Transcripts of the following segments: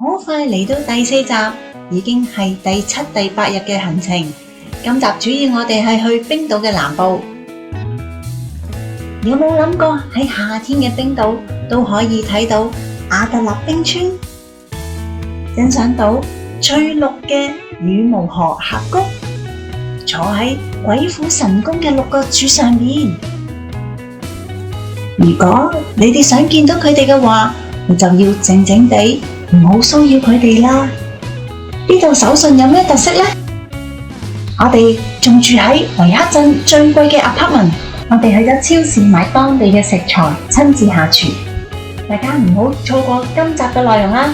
好快嚟到第4集，已經係第7、第8日嘅行程。今集主要我哋係去冰島嘅南部。有冇諗過喺夏天嘅冰島都可以睇到阿特納冰川，欣賞到翠綠嘅羽毛河峽谷，坐喺鬼斧神工嘅6個柱上面。如果你哋想見到佢哋嘅話，你就要靜靜地，唔好騷擾佢哋啦。呢度手信有咩特色呢？我哋仲住喺維克鎮最貴嘅 apartment， 我哋去咗超市買當地嘅食材，親自下廚。大家唔好錯過今集嘅內容啦。呢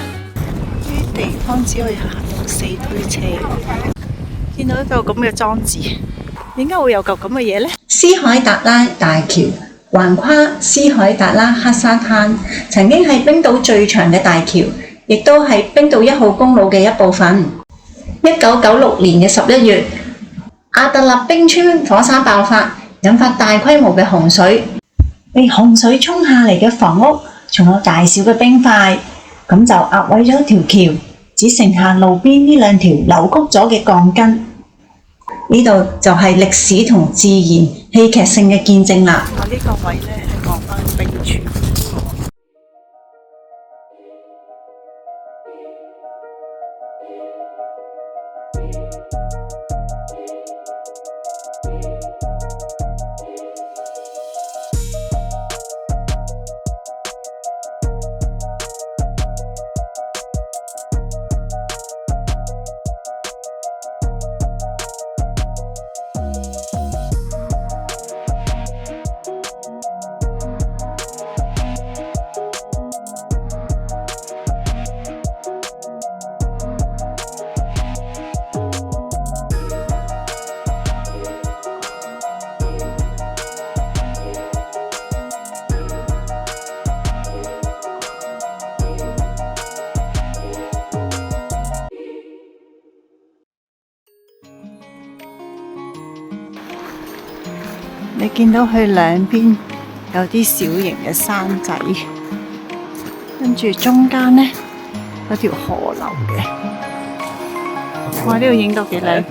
啲地方只可以行到4推車，見到一嚿咁嘅裝置，點解會有嚿咁嘅嘢呢？斯海達拉大橋橫跨斯海達拉克沙灘，曾經係冰島最長嘅大橋，亦都係冰島1號公路嘅一部分。1996年嘅11月，阿特納冰川火山爆發，引發大規模嘅洪水，被洪水沖下嚟嘅房屋，仲有大小嘅冰塊，咁就壓毀咗條橋，只剩下路邊呢2條扭曲咗嘅鋼筋。呢度就係歷史同自然戲劇性嘅見證啦。呢個位呢係望返冰川。你見到佢兩邊有啲小型嘅山仔，跟住中間呢有條河流嘅。哇！呢度影到幾靚，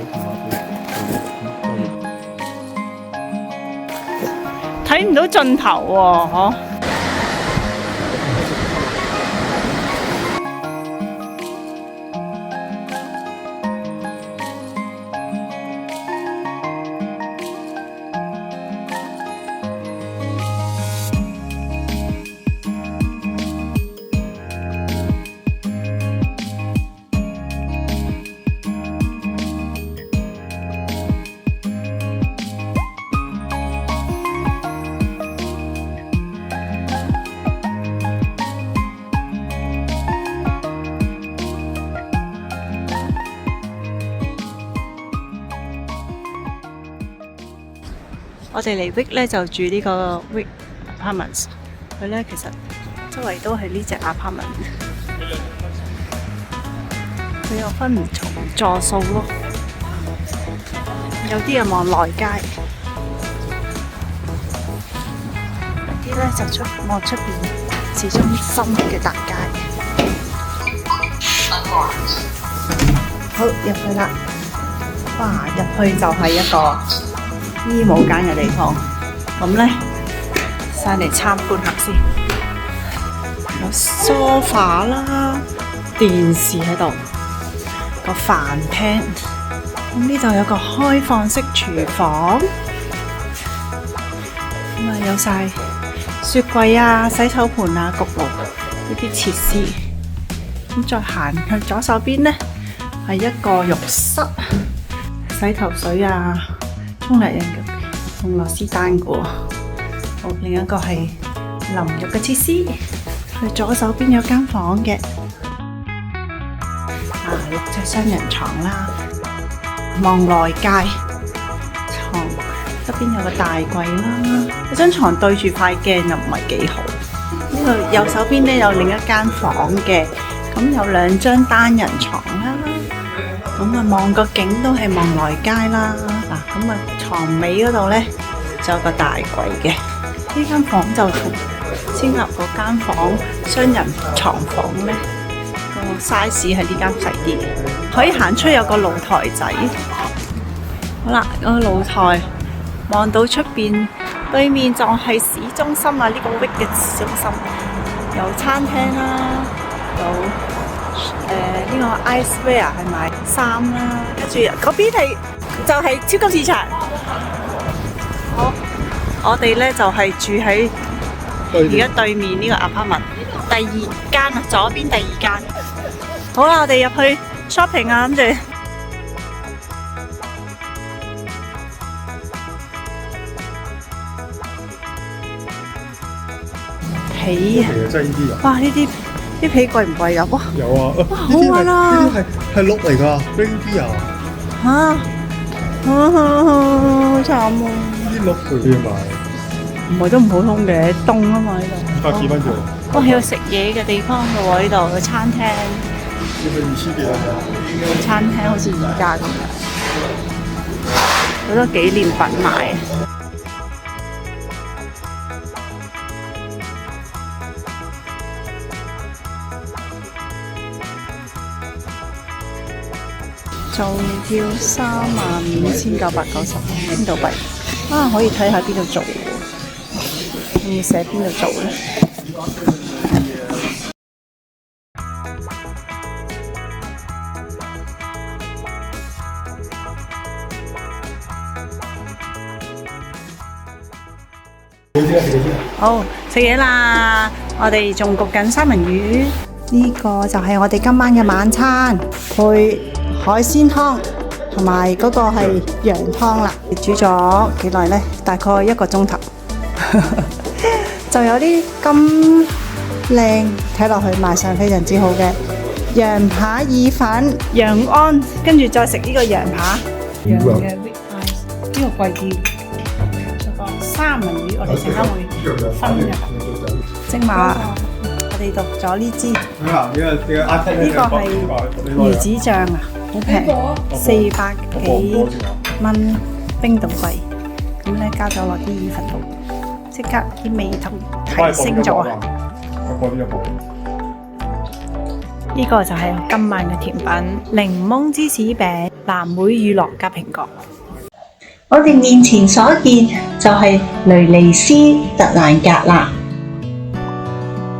睇唔到盡頭喎，嗬！我哋嚟 Wick 咧就住呢個 Wick Apartments， 佢咧其實周圍都係呢隻 apartment， 佢又分唔同座數咯，有啲人望內街，有啲咧就望出邊市中心嘅大街。好，入去啦！哇，入去就係一個衣帽間嘅地方，咁呢，上嚟參觀下先。有梳化啦，電視喺度，個飯廳。咁呢度有個開放式廚房，咁啊有晒雪櫃啊、洗手盤啊、焗爐呢啲設施。咁再行去左手邊呢，係一個浴室，洗頭水啊。沖涼用螺絲丹嘅喎，好，另一個係淋浴嘅設施。佢左手邊有間房嘅，6隻雙人床啦，望內街，床側邊有個大櫃啦，嗰張床對住塊鏡又唔係幾好。呢個右手邊咧有另一間房嘅，咁有2張單人床啦，咁啊望個景都係望內街啦。嗱，咁啊床尾嗰度咧就有個大櫃嘅，呢間房就同先立嗰間房雙人床房咧個 size 係呢間細啲嘅，可以行出有個露台仔。好啦，個露台望到出邊，對面就係市中心啊！呢個 Wick 嘅市中心有餐廳啦，有呢個 Icewear 係買衫啦，跟住嗰邊係就係超級市場。好，我哋咧就係住喺而家對面呢個 apartment 第二間啊，左邊第二間。好啦，我哋入去 shopping 啊，諗住。皮啊！真係呢啲啊！哇，呢啲皮貴唔貴啊？哇！有啊！哇，好玩啊！呢啲係鹿嚟㗎 ，reindeer 啊！嚇！好慘啊！呢啲鹿佢哋賣，唔係都唔普通嘅，凍啊嘛呢度。100幾蚊啫喎！哇，有食嘢嘅地方嘅喎，呢度個餐廳。要佢2000幾蚊個餐廳好似而家咁樣，好多紀念品賣。造票35,990邊度幣啊！可以睇下邊度做喎，有冇寫邊度做咧？好，食嘢啦！我哋仲焗緊三文魚，呢個就係我哋今晚嘅晚餐，配海鮮湯同埋嗰個係羊湯啦。煮咗幾耐呢？大概1個鐘頭，就有啲咁靚，睇落去賣相非常之好嘅羊扒意粉、羊安，跟住再食呢個羊扒。羊嘅 rib eye，呢個貴啲。三文魚，我哋陣間會分嘅。蒸馬，我哋讀咗呢支。呢個係魚子醬啊，好平，400幾蚊冰島幣。咁咧加咗落啲意粉度，即刻啲味同提升咗啊！呢個就係今晚嘅甜品，檸檬芝士餅、藍莓乳酪加蘋果。我哋面前所見就係雷尼斯特蘭格啦。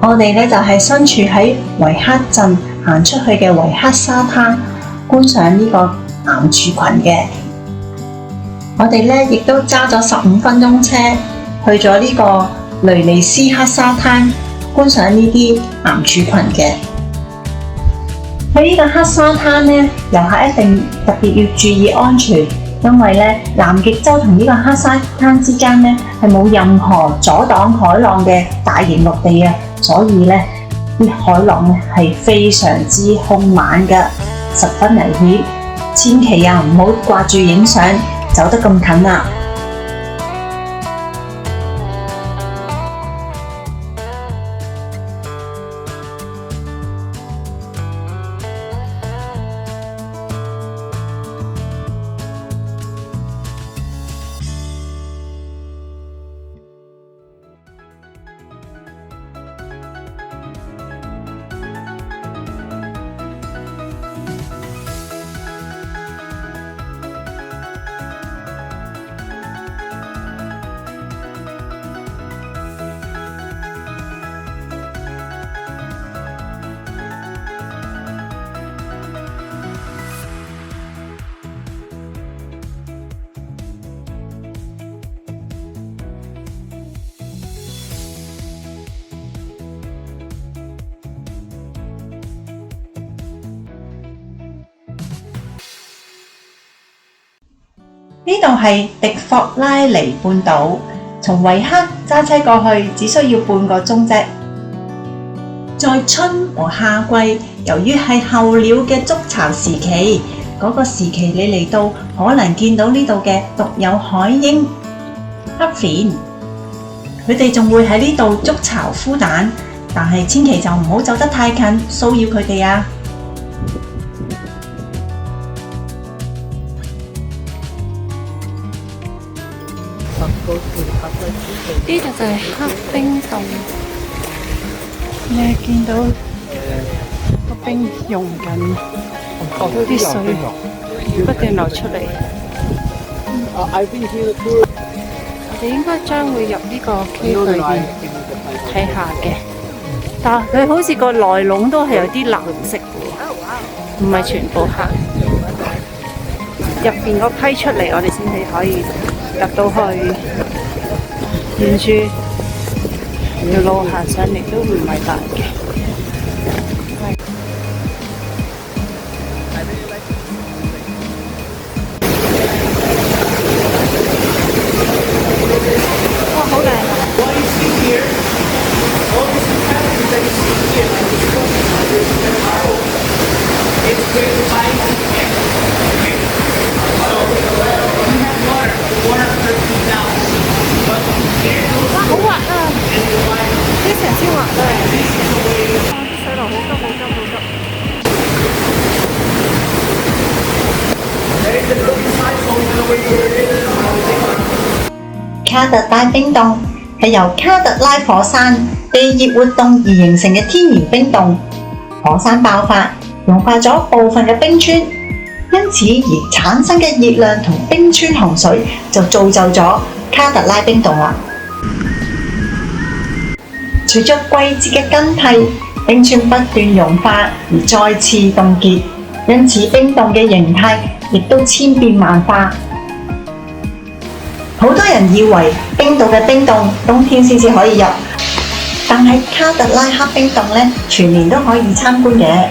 我哋咧就係身處喺維克鎮行出去嘅維克沙灘，觀賞呢個岩柱群嘅。我哋咧亦都揸咗15分鐘車去咗呢個雷尼斯克沙灘，觀賞呢啲岩柱群嘅。去呢個黑沙灘咧，遊客一定特別要注意安全。因為咧，南極洲同呢個黑沙灘之間咧係冇任何阻擋海浪嘅大型陸地啊，所以咧啲海浪咧係非常之兇猛嘅，十分危險。千祈啊唔好掛住影相，走得咁近啊！呢度係迪霍拉尼半島，從維克揸車過去只需要半個鐘啫。在春和夏季，由於係候鳥嘅築巢時期，嗰個時期你嚟到，可能見到呢度嘅獨有海鷹、黑鵯，佢哋仲會喺呢度築巢孵蛋，但係千祈就唔好走得太近，騷擾佢哋啊！呢度就係黑冰洞，你見到個冰溶緊，啲水不斷流出嚟。我哋應該將會入呢個 cave 裏邊睇下嘅，但係佢好似個內籠都係有啲藍色嘅，唔係全部黑。入邊嗰批出嚟，我哋先至可以入到去。沿住條路行上嚟都唔係大嘅。哇，好靚啊！哇，好滑啊！啲成超滑啊！啲水流好急，好急，好急。卡特拉冰洞係由卡特拉火山地熱活動而形成嘅天然冰洞，火山爆發融化咗部分嘅冰川，因此而產生嘅熱量同冰川洪水就造就咗卡特拉冰洞啦。隨着季節嘅更替，冰川不斷融化而再次凍結，因此冰洞嘅形態亦都千變萬化。好多人以為冰島嘅冰洞冬天先至可以入，但係卡特拉克冰洞咧全年都可以參觀嘅。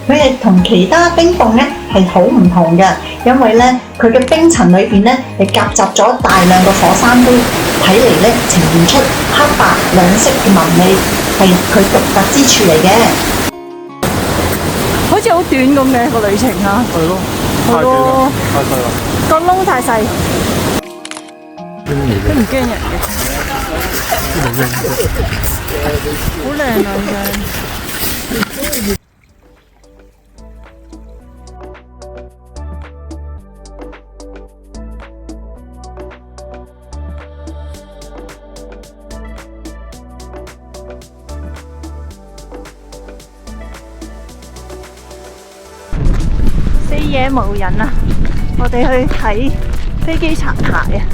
佢係同其他冰洞咧係好唔同嘅，因為咧佢嘅冰層裏邊咧係夾雜咗大量嘅火山灰，睇嚟咧呈現出黑白兩色嘅紋理，係佢獨特之處嚟嘅。好似好短咁嘅個旅程啊！係咯，係咯，太細啦。個窿太細，驚嚟佢唔驚人嘅，嘅，好靚啊！真。四野無人啊！我哋去睇飛機殘骸啊！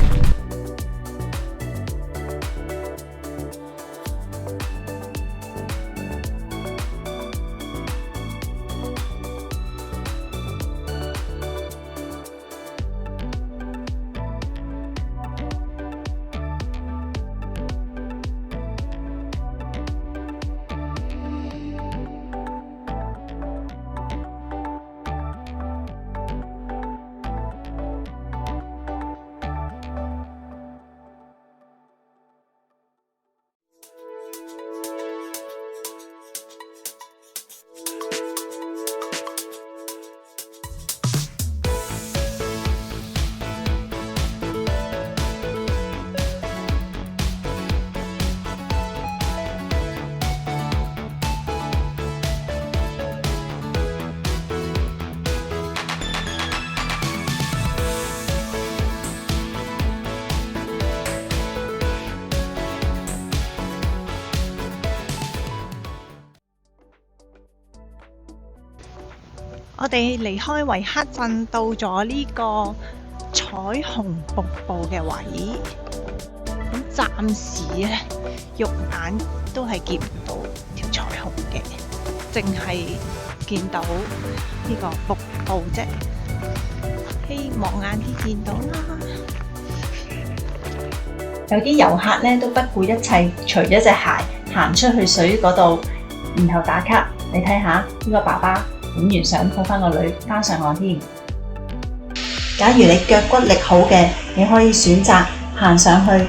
我哋離開維克鎮，到咗呢個彩虹瀑布嘅位。咁暫時咧，肉眼都係見唔到條彩虹嘅，淨係見到呢個瀑布啫。希望晏啲見到啦。有啲遊客咧都不顧一切，除咗隻鞋行出去水嗰度，然後打卡。你睇下呢個爸爸影完相抱翻個女翻上岸添。假如你腳骨力好嘅，你可以選擇行上去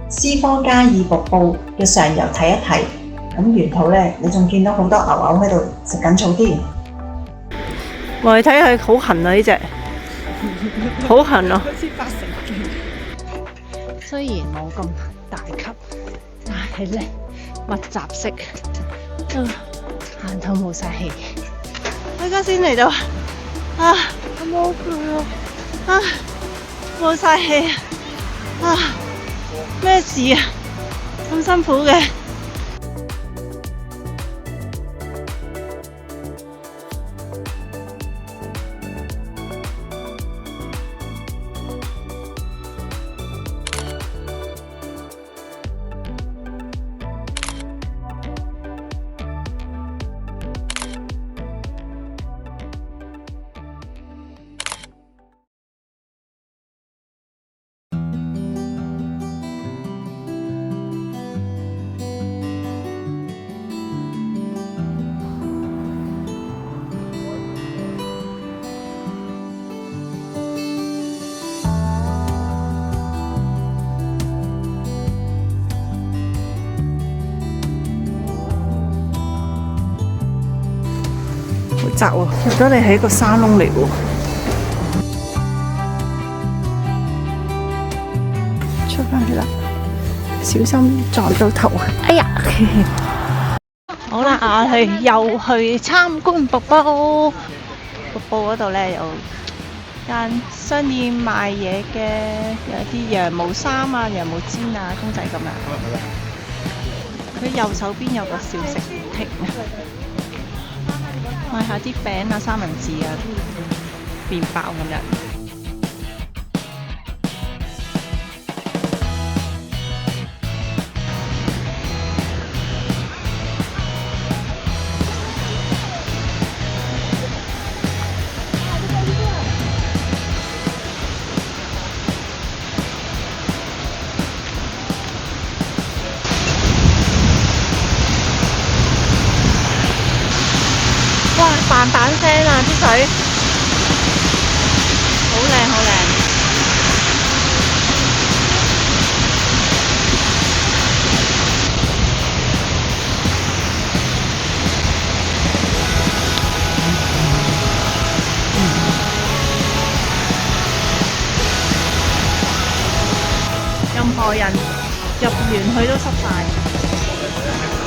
斯科加爾瀑布嘅上游睇一睇。咁沿途咧，你仲見到好多牛牛喺度食緊草添。哇！你睇佢好痕啊！呢隻好痕啊！好似8成勁。雖然冇咁大級，但係咧密集式，行到冇晒氣。我而家先嚟到，啊，好攰啊，冇晒氣啊，咩事啊？咁辛苦嘅。好窄喎，入咗嚟係一個沙窿嚟喎。出翻去啦，小心撞到頭。哎呀！好啦，我哋又去參觀瀑布。瀑布嗰度咧有間商店賣嘢嘅，有啲羊毛衫啊、羊毛氈啊、公仔咁樣。佢右手邊有個小食亭啊，買下啲餅啊、三文治啊、麵包咁樣。哇！嘭嘭聲啊，啲水好靚好靚。任何人入完去都濕晒。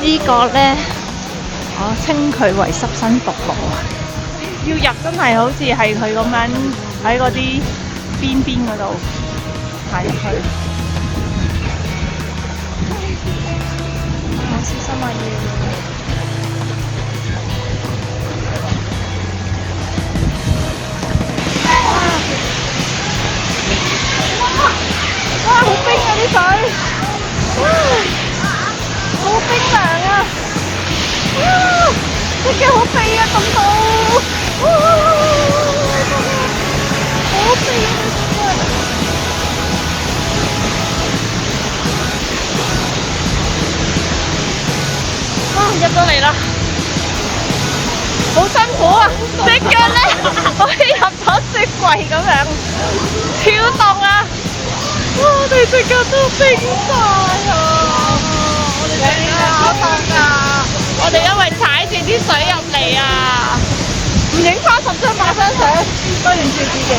呢個呢，我稱佢為濕身瀑布。要入真係好似係佢咁樣喺嗰啲邊嗰度行入去。好小心啊！哇！好冰啊啲水，好冰涼啊！隻腳好痹啊，咁到，好痹啊！入到嚟啦，好辛苦啊！隻腳咧好似入咗雪櫃咁樣，超凍啊！哇！我哋隻腳都冰晒啊！我哋隻腳好凍啊！我哋因為踩住啲水入嚟啊，唔影翻10張8張相，對唔住自己。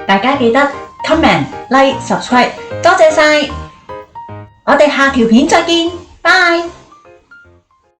大家記得 comment、like、subscribe，多謝晒！我哋下條片再見，拜。